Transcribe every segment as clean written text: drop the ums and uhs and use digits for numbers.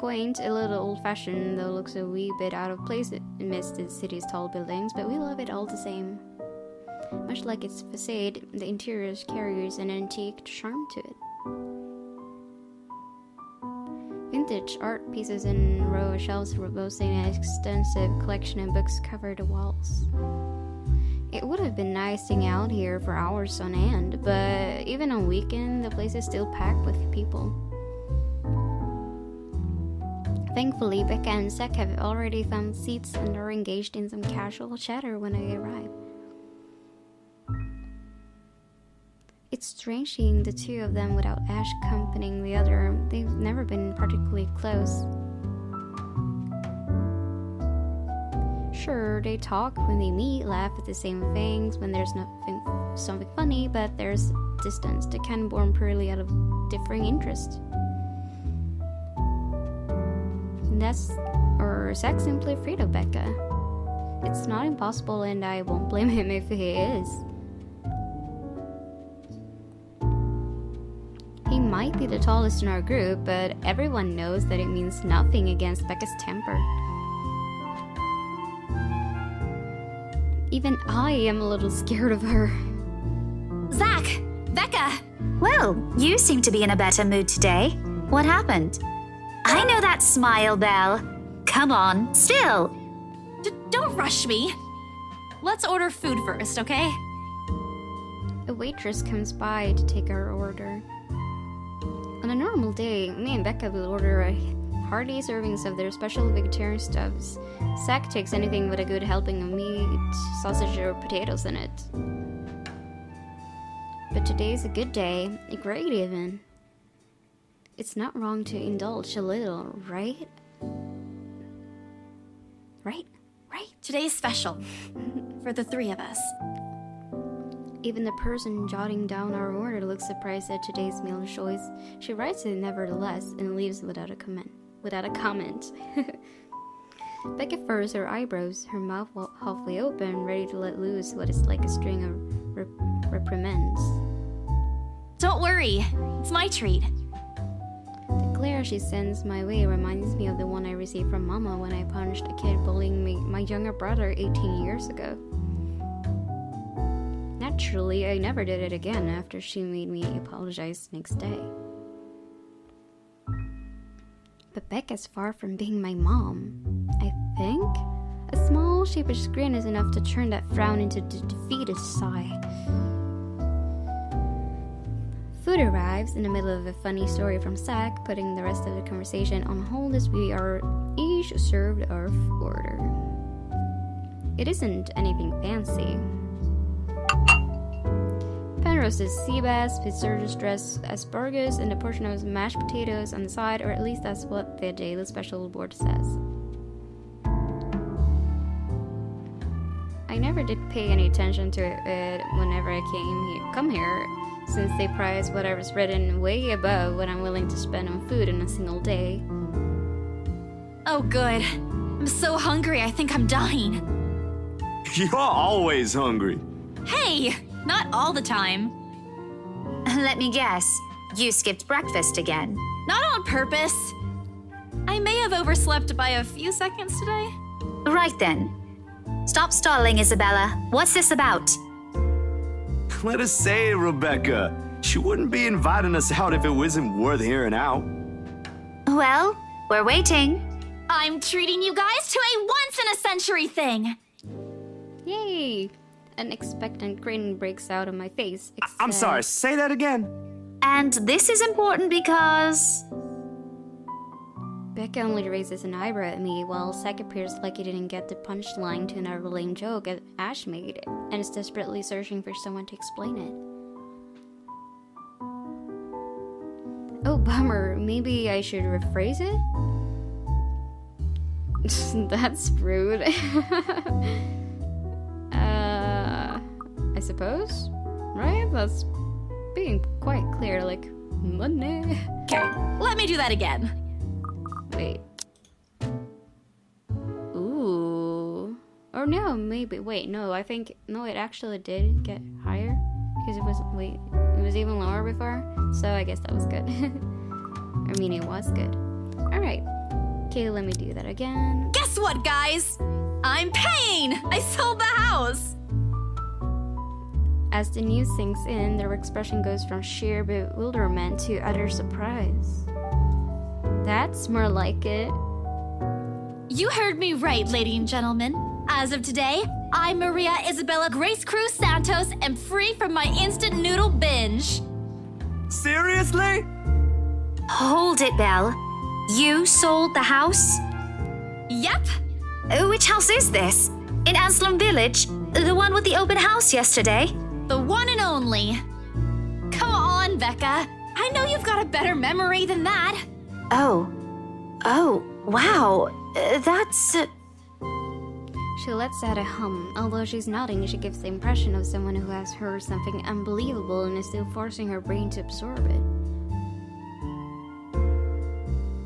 quaint, a little old-fashioned, though looks a wee bit out of place amidst the city's tall buildings, but we love it all the same. Much like its facade, the interior carries an antique charm to it. Vintage art pieces in a row of shelves boasting an extensive collection of books cover the walls. It would have been nice to hang out here for hours on end, but even on weekend, the place is still packed with people. Thankfully, Becca and Zach have already found seats and are engaged in some casual chatter when I arrive. It's strange seeing the two of them without Ash accompanying the other. They've never been particularly close. Sure, they talk when they meet, laugh at the same things when there's something funny, but there's distance that can be born purely out of differing interests. Or Zach simply afraid of Becca. It's not impossible, and I won't blame him if he is. He might be the tallest in our group, but everyone knows that it means nothing against Becca's temper. Even I am a little scared of her. Zach! Becca! Well, you seem to be in a better mood today. What happened? I know that smile, Belle. Come on, still. Don't rush me. Let's order food first, okay? A waitress comes by to take our order. On a normal day, me and Becca will order a hearty servings of their special vegetarian stuffs. Zach takes anything with a good helping of meat, sausage, or potatoes in it. But today's a good day, a great even. It's not wrong to indulge a little, right? Right? Today's special. For the three of us. Even the person jotting down our order looks surprised at today's meal choice. She writes it nevertheless and leaves without a comment. Becca furrows her eyebrows, her mouth halfway open, ready to let loose what is like a string of reprimands. Don't worry, it's my treat. The glare she sends my way reminds me of the one I received from Mama when I punched a kid bullying my younger brother 18 years ago. Naturally, I never did it again after she made me apologize the next day. But Becca's far from being my mom, I think. A small, sheepish grin is enough to turn that frown into a defeated sigh. Food arrives in the middle of a funny story from Zach, putting the rest of the conversation on hold as we are each served our order. It isn't anything fancy. Pan-roasted sea bass, pizza dressed asparagus, and a portion of mashed potatoes on the side, or at least that's what the daily special board says. I never did pay any attention to it whenever I come here, since they prize whatever's written way above what I'm willing to spend on food in a single day. Oh, good. I'm so hungry, I think I'm dying. You're always hungry. Hey, not all the time. Let me guess. You skipped breakfast again. Not on purpose. I may have overslept by a few seconds today. Right then. Stop stalling, Isabella. What's this about? Let us say it, Rebecca. She wouldn't be inviting us out if it wasn't worth hearing out. Well, we're waiting. I'm treating you guys to a once-in-a-century thing. Yay! An expectant grin breaks out on my face. I'm sorry, say that again. And this is important because... Becca only raises an eyebrow at me, while Zach appears like he didn't get the punchline to another lame joke that Ash made, and is desperately searching for someone to explain it. Oh, bummer. Maybe I should rephrase it? That's rude. I suppose? Right? That's being quite clear, like, money. Okay, let me do that again. Wait. Ooh. Or no, maybe. Wait, no, I think... No, it actually did get higher. Because it was... Wait. It was even lower before. So I guess that was good. I mean, it was good. Alright. Okay, let me do that again. Guess what, guys? I'm paying! I sold the house! As the news sinks in, their expression goes from sheer bewilderment to utter surprise. That's more like it. You heard me right, ladies and gentlemen. As of today, I'm Maria Isabella Grace Cruz Santos and free from my instant noodle binge. Seriously? Hold it, Belle. You sold the house? Yep. Which house is this? In Aslam Village? The one with the open house yesterday? The one and only. Come on, Becca. I know you've got a better memory than that. Oh, wow. That's... She lets out a hum. Although she's nodding, she gives the impression of someone who has heard something unbelievable and is still forcing her brain to absorb it.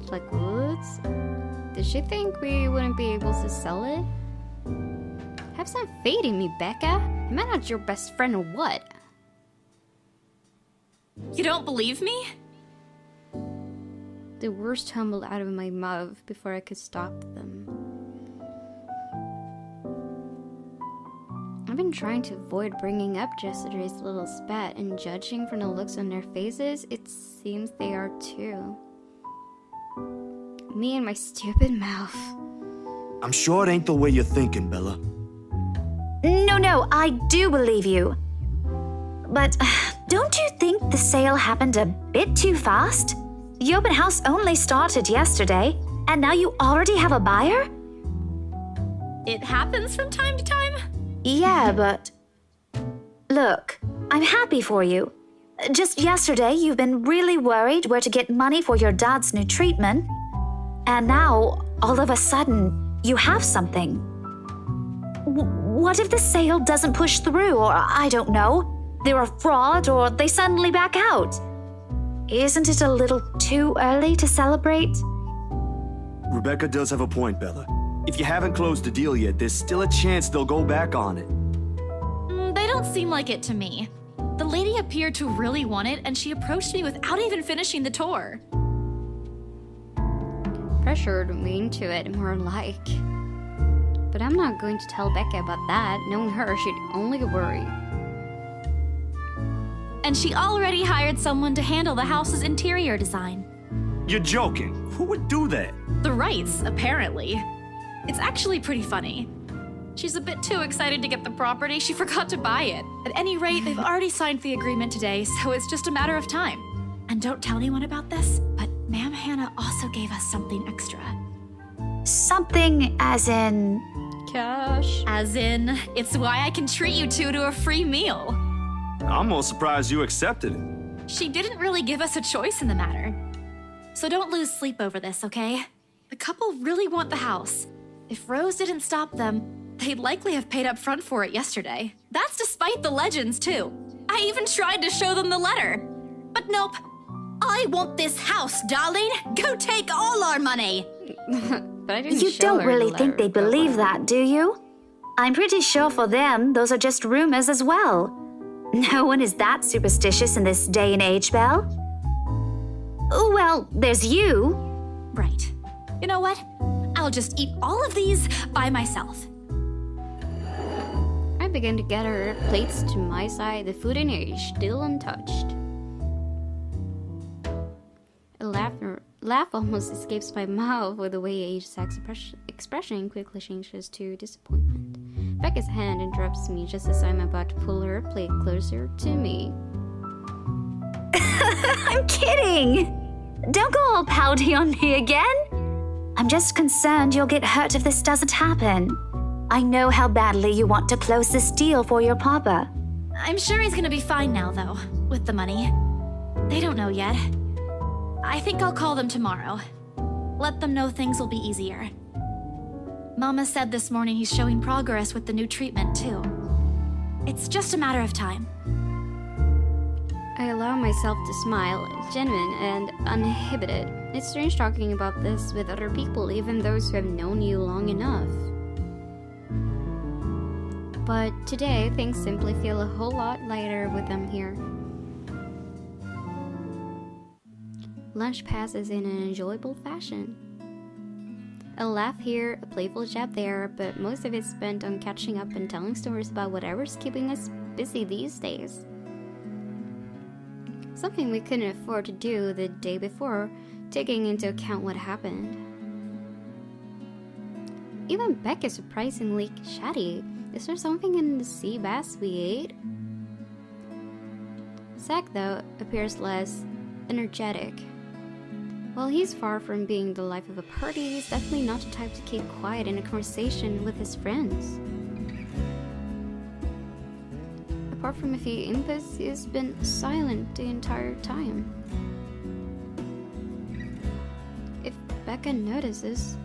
Like, what? Did she think we wouldn't be able to sell it? Have some faith in me, Becca. Am I not your best friend or what? You don't believe me? The words tumbled out of my mouth before I could stop them. I've been trying to avoid bringing up yesterday's little spat, and judging from the looks on their faces, it seems they are too. Me and my stupid mouth. I'm sure it ain't the way you're thinking, Bella. No, I do believe you. But don't you think the sale happened a bit too fast? The open house only started yesterday, and now you already have a buyer? It happens from time to time. Yeah, but... Look, I'm happy for you. Just yesterday, you've been really worried where to get money for your dad's new treatment. And now, all of a sudden, you have something. What if the sale doesn't push through, or I don't know, they're a fraud, or they suddenly back out? Isn't it a little too early to celebrate? Rebecca does have a point, Bella. If you haven't closed the deal yet, there's still a chance they'll go back on it. They don't seem like it to me. The lady appeared to really want it, and she approached me without even finishing the tour. Pressured me into it, more like. But I'm not going to tell Becca about that. Knowing her, she'd only worry. And she already hired someone to handle the house's interior design. You're joking. Who would do that? The Wrights, apparently. It's actually pretty funny. She's a bit too excited to get the property, she forgot to buy it. At any rate, they've already signed the agreement today, so it's just a matter of time. And don't tell anyone about this, but Ma'am Hannah also gave us something extra. Something as in... Cash. As in, it's why I can treat you two to a free meal. I'm almost surprised you accepted it. She didn't really give us a choice in the matter. So don't lose sleep over this, okay? The couple really want the house. If Rose didn't stop them, they'd likely have paid up front for it yesterday. That's despite the legends, too. I even tried to show them the letter. But nope. I want this house, darling. Go take all our money. But I didn't You show don't her really the think letter, they but believe whatever. that, do you? I'm pretty sure for them, those are just rumors as well. No one is that superstitious in this day and age, Belle. Well, there's you. Right. You know what? I'll just eat all of these by myself. I began to gather plates to my side, the food in it still untouched. A laugh almost escapes my mouth with the way Isaac's expression quickly changes to disappointment. Becca's hand interrupts me just as I'm about to pull her plate closer to me. I'm kidding. Don't go all pouty on me again. I'm just concerned you'll get hurt if this doesn't happen. I know how badly you want to close this deal for your papa. I'm sure he's gonna be fine now, though, with the money. They don't know yet. I think I'll call them tomorrow. Let them know things will be easier. Mama said this morning he's showing progress with the new treatment, too. It's just a matter of time. I allow myself to smile, genuine and uninhibited. It's strange talking about this with other people, even those who have known you long enough. But today, things simply feel a whole lot lighter with them here. Lunch passes in an enjoyable fashion. A laugh here, a playful jab there, but most of it spent on catching up and telling stories about whatever's keeping us busy these days. Something we couldn't afford to do the day before, taking into account what happened. Even Beck is surprisingly chatty. Is there something in the sea bass we ate? Zach, though, appears less energetic. While he's far from being the life of a party, he's definitely not the type to keep quiet in a conversation with his friends. Apart from a few inputs, he's been silent the entire time. If Becca notices...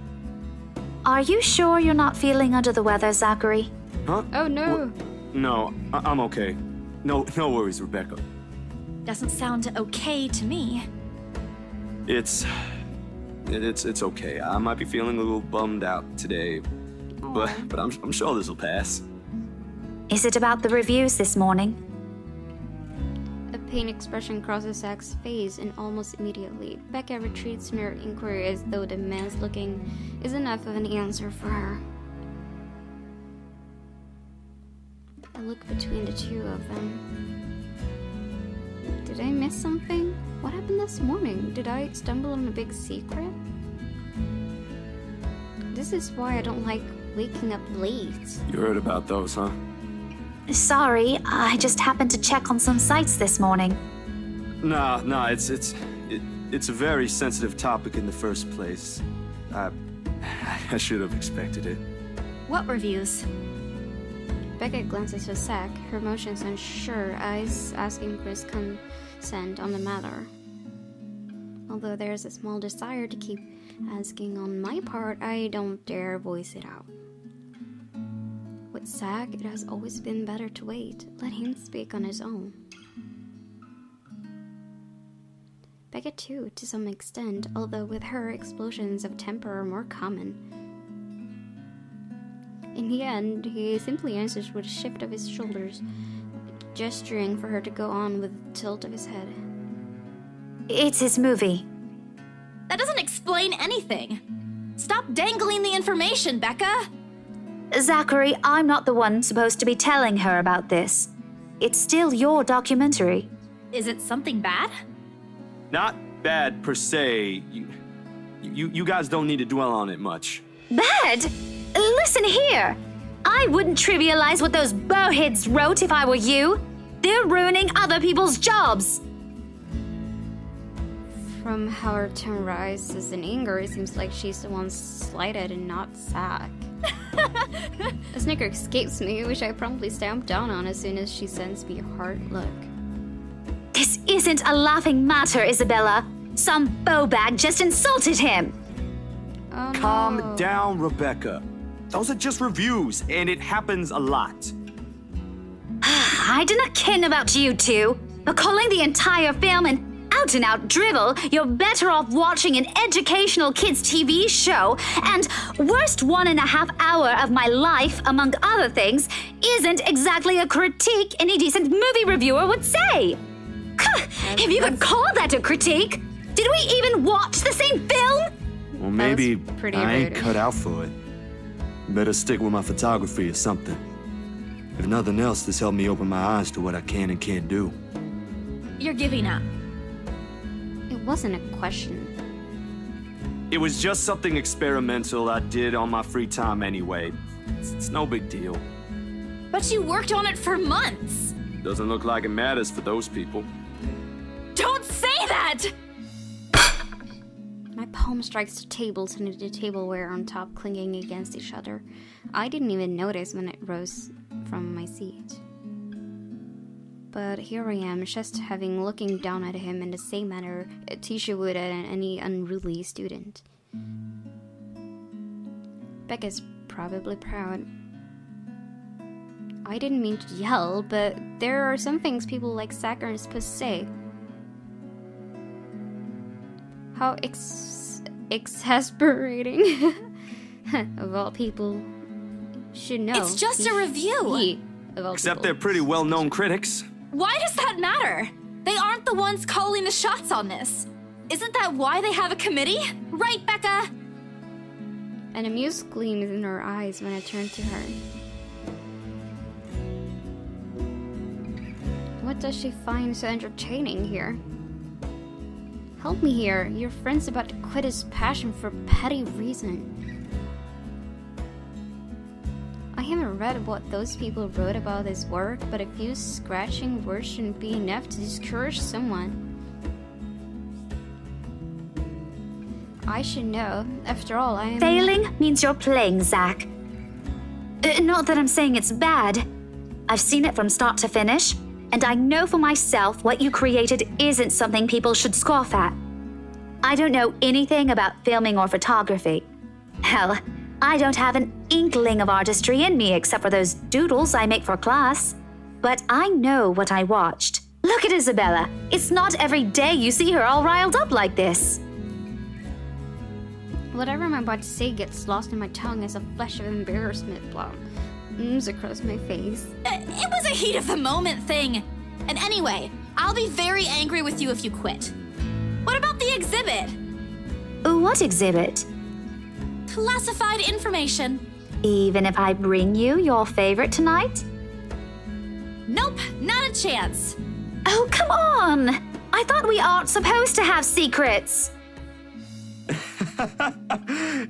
Are you sure you're not feeling under the weather, Zachary? Huh? Oh no! No, I'm okay. No worries, Rebecca. Doesn't sound okay to me. It's okay. I might be feeling a little bummed out today, but I'm sure this will pass. Is it about the reviews this morning? A pain expression crosses Zach's face, and almost immediately, Becca retreats in her inquiry as though the man's looking is enough of an answer for her. I look between the two of them. Did I miss something? What happened this morning? Did I stumble on a big secret? This is why I don't like waking up late. You heard about those, huh? Sorry, I just happened to check on some sites this morning. Nah, it's a very sensitive topic in the first place. I should have expected it. What reviews? Becca glances at Zach, her emotions unsure, eyes asking for his consent on the matter. Although there's a small desire to keep asking on my part, I don't dare voice it out. With Zach, it has always been better to wait. Let him speak on his own. Becca too, to some extent, although with her, explosions of temper are more common. In the end, he simply answers with a shift of his shoulders, gesturing for her to go on with a tilt of his head. It's his movie. That doesn't explain anything. Stop dangling the information, Becca! Zachary, I'm not the one supposed to be telling her about this. It's still your documentary. Is it something bad? Not bad per se. You guys don't need to dwell on it much. Bad? Listen here. I wouldn't trivialize what those bowheads wrote if I were you. They're ruining other people's jobs. From how her tone rises in anger, it seems like she's the one slighted and not Zach. A snicker escapes me, which I promptly stamp down on as soon as she sends me a hard look. This isn't a laughing matter, Isabella. Some bowbag just insulted him. Oh, no. Calm down, Rebecca. Those are just reviews, and it happens a lot. I do not ken about you two, but calling the entire film an out-and-out drivel, you're better off watching an educational kids' TV show, and worst 1.5 hour of my life, among other things, isn't exactly a critique any decent movie reviewer would say. If you could call that a critique, did we even watch the same film? Well, maybe pretty I ain't rude. cut out for it. Better stick with my photography or something. If nothing else, this helped me open my eyes to what I can and can't do. You're giving up. It wasn't a question. It was just something experimental I did on my free time anyway. It's no big deal. But you worked on it for months. Doesn't look like it matters for those people. Don't say that! My palm strikes the table, sending the tableware on top clinging against each other. I didn't even notice when it rose from my seat. But here I am, just having looking down at him in the same manner a teacher would at any unruly student. Becca's probably proud. I didn't mean to yell, but there are some things people like Zach aren't supposed to say. How exasperating. Of all people, should know. It's just a review. He, of all Except people. they're pretty well-known critics. Why does that matter? They aren't the ones calling the shots on this. Isn't that why they have a committee? Right, Becca? An amused gleam is in her eyes when I turn to her. What does she find so entertaining here? Help me here. Your friend's about to quit his passion for a petty reason. I haven't read what those people wrote about his work, but a few scratching words shouldn't be enough to discourage someone. I should know. After all, I am... Failing means you're playing, Zach. Not that I'm saying it's bad. I've seen it from start to finish, and I know for myself what you created isn't something people should scoff at. I don't know anything about filming or photography. Hell, I don't have an inkling of artistry in me except for those doodles I make for class. But I know what I watched. Look at Isabella. It's not every day you see her all riled up like this. Whatever I'm about to say gets lost in my tongue as a flash of embarrassment blooms across my face. It was a heat of the moment thing. And anyway, I'll be very angry with you if you quit. What about the exhibit? What exhibit? Classified information. Even if I bring you your favorite tonight? Nope, not a chance. Oh, come on! I thought we aren't supposed to have secrets. A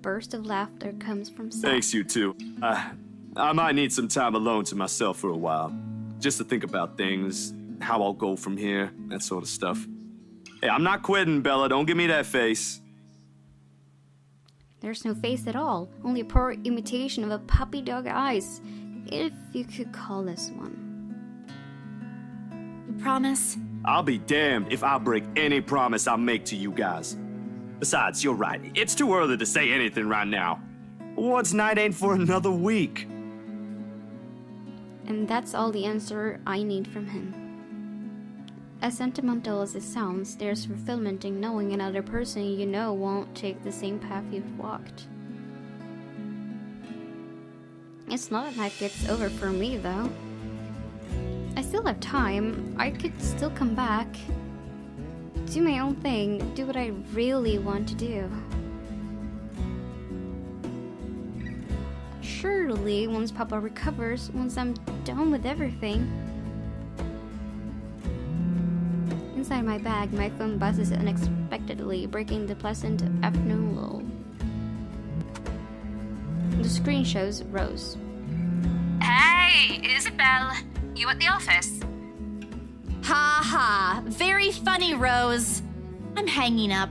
burst of laughter comes from Sam. Thanks, you two. I might need some time alone to myself for a while. Just to think about things, how I'll go from here, that sort of stuff. Hey, I'm not quitting, Bella. Don't give me that face. There's no face at all, only a poor imitation of a puppy dog eyes, if you could call this one. You promise? I'll be damned if I break any promise I make to you guys. Besides, you're right. It's too early to say anything right now. What's night ain't for another week. And that's all the answer I need from him. As sentimental as it sounds, there's fulfillment in knowing another person you know won't take the same path you've walked. It's not that life gets over for me, though. I still have time. I could still come back. Do my own thing. Do what I really want to do. Surely, once Papa recovers, once I'm done with everything. Inside my bag, my phone buzzes unexpectedly, breaking the pleasant afternoon lull. The screen shows Rose. Hey, Isabel. You at the office? Ha ha. Very funny, Rose. I'm hanging up.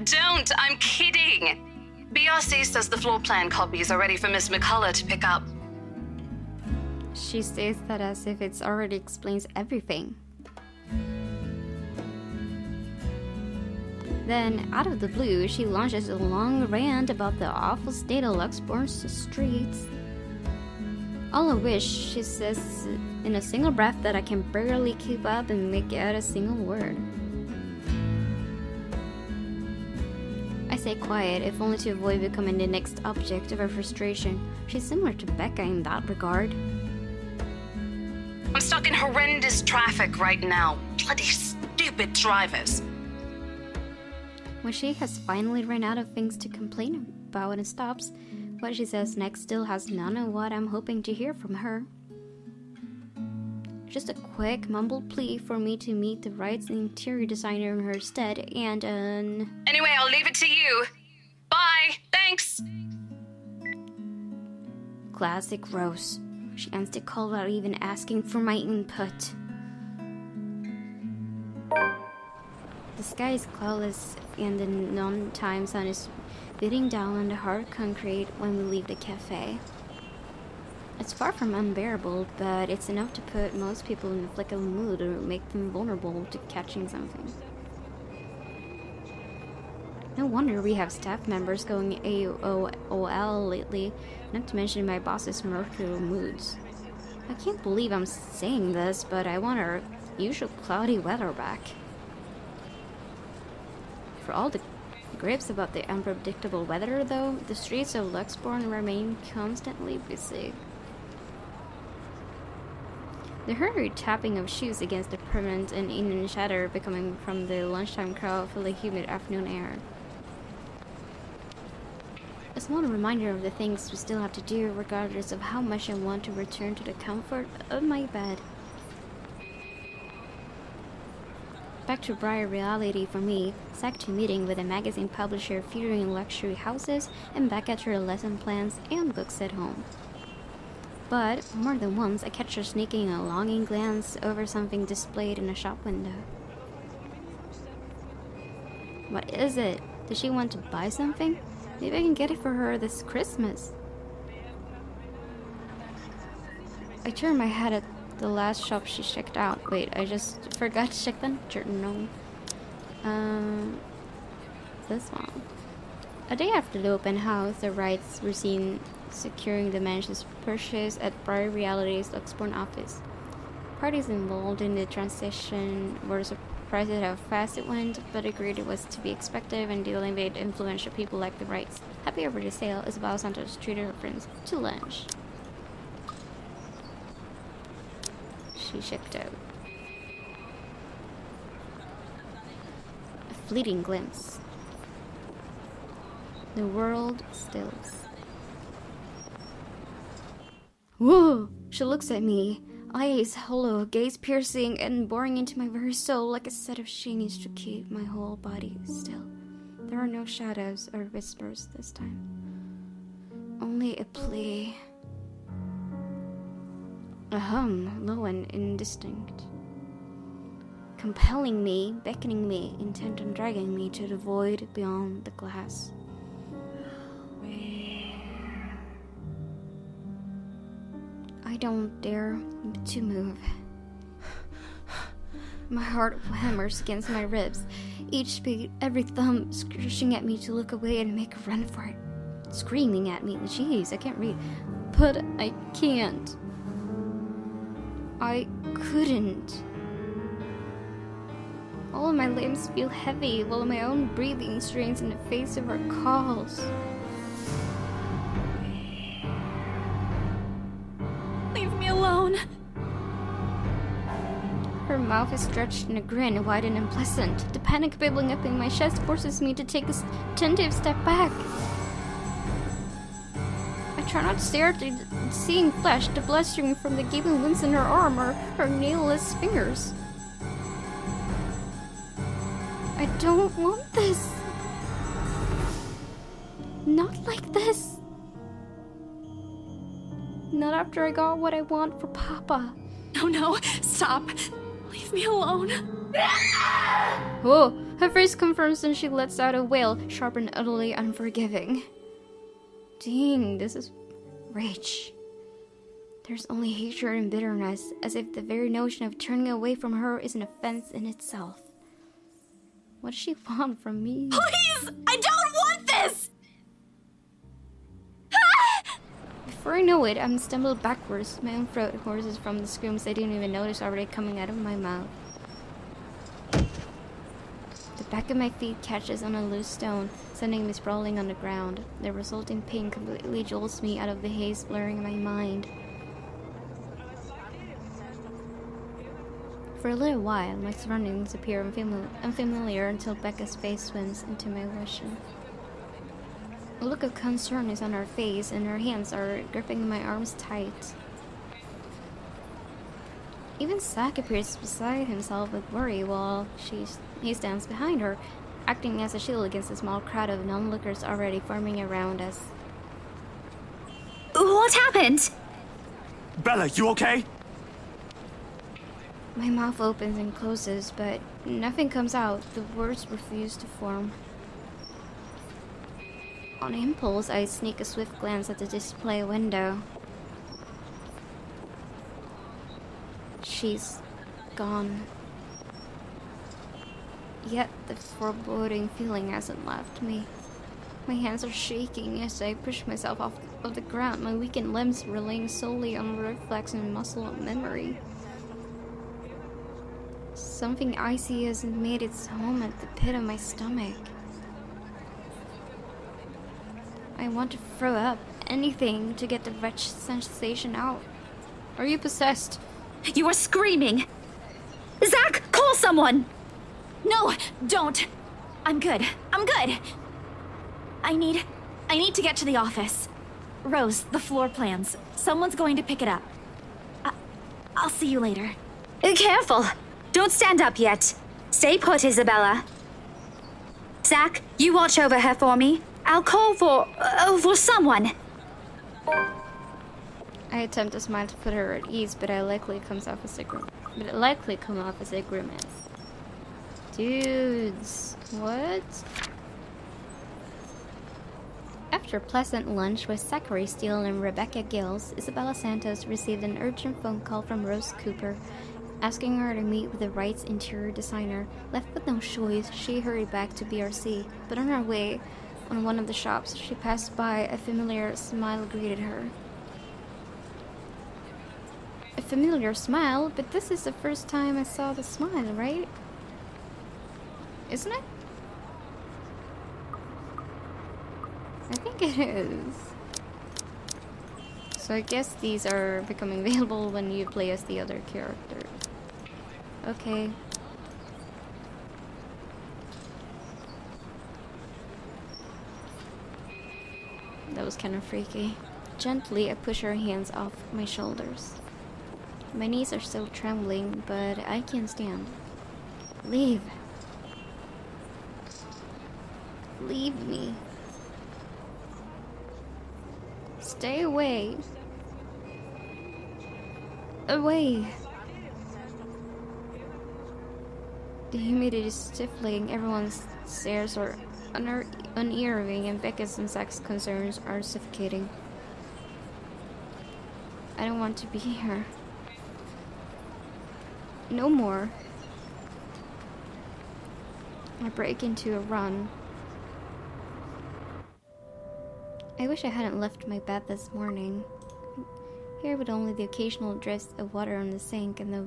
Don't, I'm kidding. BRC says the floor plan copies are ready for Miss McCullough to pick up. She says that as if it already explains everything. Then, out of the blue, she launches a long rant about the awful state of Luxembourg's streets. All of which she says in a single breath that I can barely keep up and make out a single word. I stay quiet, if only to avoid becoming the next object of her frustration. She's similar to Becca in that regard. I'm stuck in horrendous traffic right now. Bloody stupid drivers. When she has finally run out of things to complain about and stops, what she says next still has none of what I'm hoping to hear from her. Just a quick mumbled plea for me to meet the right interior designer in her stead and Anyway, I'll leave it to you. Bye. Thanks. Classic Rose. She ends the call without even asking for my input. The sky is cloudless and the noontime sun is beating down on the hard concrete when we leave the cafe. It's far from unbearable, but it's enough to put most people in a flick of a mood or make them vulnerable to catching something. No wonder we have staff members going AOL lately, not to mention my boss's mercurial moods. I can't believe I'm saying this, but I want our usual cloudy weather back. For all the gripes about the unpredictable weather, though, the streets of Luxembourg remain constantly busy. The hurried tapping of shoes against the pavement and in shadow becoming from the lunchtime crowd for the humid afternoon air. A small reminder of the things we still have to do, regardless of how much I want to return to the comfort of my bed. Back to Briar reality for me, sacked to meeting with a magazine publisher featuring luxury houses, and back at her lesson plans and books at home. But more than once, I catch her sneaking a longing glance over something displayed in a shop window. What is it? Does she want to buy something? Maybe I can get it for her this Christmas. I turn my head at the last shop she checked out. Wait, I just forgot to check the journal. This one. A day after the open house, the Wrights were seen securing the mansion's purchase at Briar Reality's Luxborn office. Parties involved in the transaction were surprised at how fast it went, but agreed it was to be expected when dealing with influential people like the Wrights. Happy over the sale, Isabel Santos treated her friends to lunch. She checked out. A fleeting glimpse. The world stills. Whoa! She looks at me. Eyes hollow, gaze piercing and boring into my very soul like a set of chains to keep my whole body still. There are no shadows or whispers this time. Only a plea. A hum, low and indistinct. Compelling me, beckoning me, intent on dragging me to the void beyond the glass. I don't dare to move. My heart hammers against my ribs. Each beat, every thumb screeching at me to look away and make a run for it. Screaming at me. Jeez, I can't read. But I can't. I couldn't. All of my limbs feel heavy, while my own breathing strains in the face of her calls. Leave me alone. Her mouth is stretched in a grin, wide and unpleasant. The panic bubbling up in my chest forces me to take a tentative step back. I try not to stare at the seeing flesh, the blood streaming from the gaping wounds in her arm or her nailless fingers. I don't want this. Not like this. Not after I got what I want for Papa. No, stop. Leave me alone. Oh, her face confirms and she lets out a wail, sharp and utterly unforgiving. Dang, this is rage. There's only hatred and bitterness, as if the very notion of turning away from her is an offense in itself. What does she want from me? Please! I don't want this! Before I know it, I'm stumbled backwards. My own throat hoarses from the screams I didn't even notice already coming out of my mouth. The back of my feet catches on a loose stone, sending me sprawling on the ground. The resulting pain completely jolts me out of the haze blurring my mind. For a little while, my surroundings appear unfamiliar until Becca's face swims into my vision. A look of concern is on her face, and her hands are gripping my arms tight. Even Zack appears beside himself with worry while he stands behind her, acting as a shield against the small crowd of non-lookers already forming around us. What happened? Bella, you okay? My mouth opens and closes, but nothing comes out. The words refuse to form. On impulse, I sneak a swift glance at the display window. She's gone. Yet the foreboding feeling hasn't left me. My hands are shaking as I push myself off of the ground, my weakened limbs relying solely on reflex and muscle memory. Something icy has made its home at the pit of my stomach. I want to throw up anything to get the wretched sensation out. Are you possessed? You are screaming! Zack, call someone! No, don't. I'm good. I need I need to get to the office. Rose, the floor plans. Someone's going to pick it up. I'll see you later. Careful! Don't stand up yet. Stay put, Isabella. Zach, you watch over her for me. I'll call for someone. I attempt to smile to put her at ease, but it likely come off as a grimace. Dudes, what? After a pleasant lunch with Zachary Steele and Rebecca Gills, Isabella Santos received an urgent phone call from Rose Cooper, asking her to meet with the Wright's interior designer. Left with no choice, she hurried back to BRC, but on her way, on one of the shops, she passed by. A familiar smile greeted her. A familiar smile? But this is the first time I saw the smile, right? Isn't it? I think it is. So I guess these are becoming available when you play as the other character. Okay. That was kind of freaky. Gently, I push her hands off my shoulders. My knees are still trembling, but I can't stand. Leave. Leave me. Stay away. Away. The humidity is stifling. Everyone's stares are unearring, and Becca's and Zach's concerns are suffocating. I don't want to be here. No more. I break into a run. I wish I hadn't left my bed this morning. Here with only the occasional drips of water on the sink and the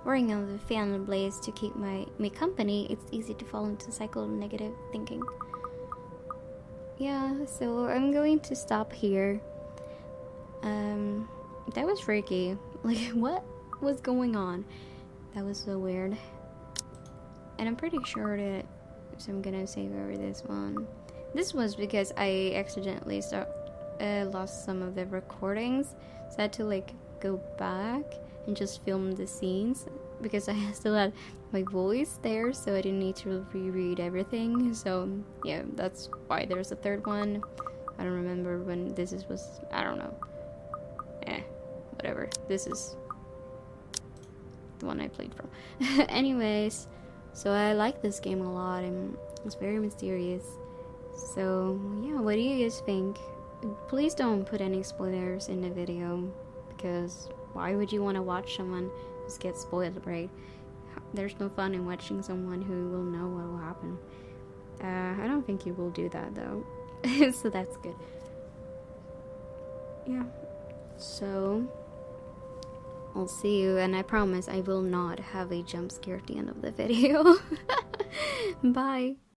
whirring of the fan blaze to keep me company, it's easy to fall into a cycle of negative thinking. Yeah, so I'm going to stop here. That was freaky. Like, what was going on? That was so weird. And I'm pretty sure that, so I'm gonna save over this one. This was because I accidentally lost some of the recordings, so I had to like go back and just film the scenes because I still had my voice there, so I didn't need to reread everything. So yeah, that's why there's a third one. I don't remember when this was. I don't know. Whatever. This is the one I played from. Anyways, so I like this game a lot, and it's very mysterious. So yeah, what do you guys think? Please don't put any spoilers in the video, because why would you want to watch someone just get spoiled, right? There's no fun in watching someone who will know what will happen. I don't think you will do that though. So that's good. Yeah, so I'll see you, and I promise I will not have a jump scare at the end of the video. Bye.